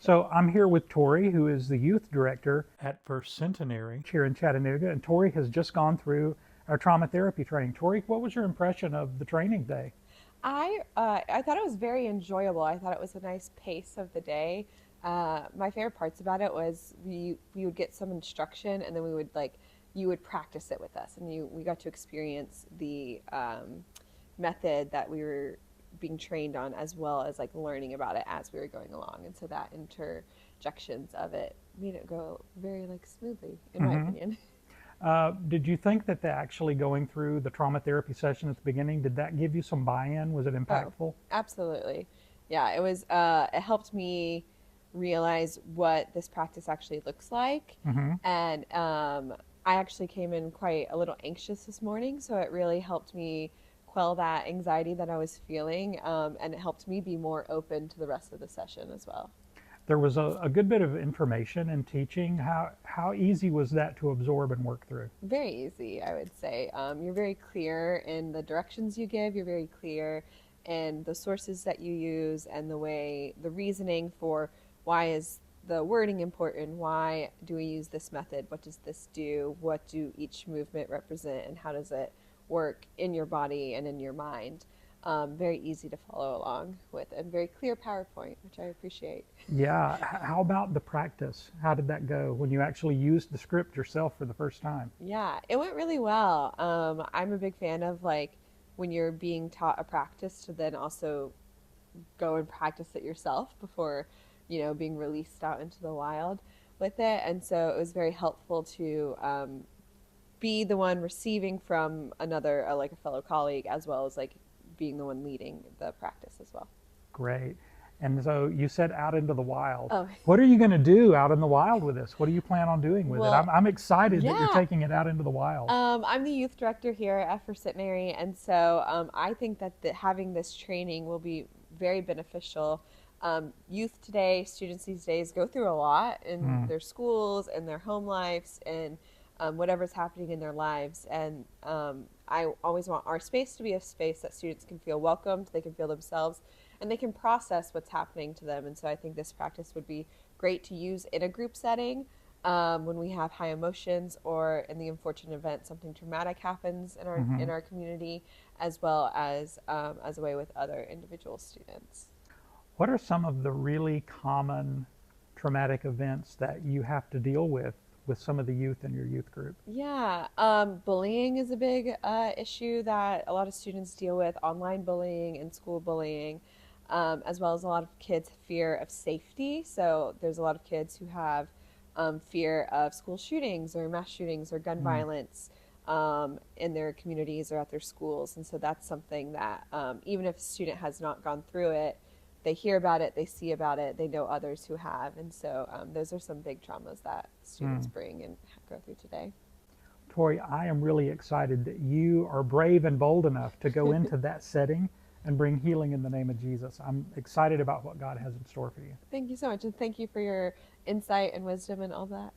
So I'm here with Tori, who is the youth director at First Centenary here in Chattanooga, and Tori has just gone through our trauma therapy training. Tori, what was your impression of the training day? I thought it was very enjoyable. I thought it was a nice pace of the day. My favorite parts about it was we would get some instruction, and then we would you would practice it with us, and we got to experience the method that we were being trained on, as well as like learning about it as we were going along. And so that interjections of it made it go very like smoothly, in my Hmm. opinion. Did you think that actually going through the trauma therapy session at the beginning, did that give you some buy-in? Was it Oh, impactful? absolutely. Yeah, it was it helped me realize what this practice actually looks like. Hmm. And I actually came in quite a little anxious this morning, so it really helped me quell that anxiety that I was feeling, and it helped me be more open to the rest of the session as well. There was a good bit of information and teaching. How easy was that to absorb and work through? Very easy, I would say. You're very clear in the directions you give. You're very clear in the sources that you use and the reasoning for why is the wording important? Why do we use this method? What does this do? What do each movement represent? And how does it work in your body and in your mind? Very easy to follow along with, and very clear PowerPoint, which I appreciate. Yeah. How about the practice? How did that go when you actually used the script yourself for the first time? Yeah, it went really well. I'm a big fan of like when you're being taught a practice to then also go and practice it yourself before, being released out into the wild with it. And so it was very helpful to be the one receiving from another, like a fellow colleague, as well as like being the one leading the practice as well. Great. And so you said out into the wild. Oh, What are you going to do out in the wild with this? What do you plan on doing with it? well, I'm excited that you're yeah. taking it out into the wild. I'm the youth director here at First Centenary, and so I think that having this training will be very beneficial. Youth today, students these days go through a lot in Mm, their schools and their home lives and whatever's happening in their lives. And I always want our space to be a space that students can feel welcomed, they can feel themselves, and they can process what's happening to them. And so I think this practice would be great to use in a group setting, when we have high emotions, or in the unfortunate event something traumatic happens in our mhm. in our community, as well as a way with other individual students. What are some of the really common traumatic events that you have to deal with some of the youth in your youth group? Yeah, bullying is a big issue that a lot of students deal with, online bullying and school bullying, as well as a lot of kids' fear of safety. So there's a lot of kids who have fear of school shootings or mass shootings or gun Mm, violence in their communities or at their schools. And so that's something that, even if a student has not gone through it, they hear about it, they see about it, they know others who have. And so those are some big traumas that students mm. bring and go through today. Tori, I am really excited that you are brave and bold enough to go into that setting and bring healing in the name of Jesus. I'm excited about what God has in store for you. Thank you so much. And thank you for your insight and wisdom and all that.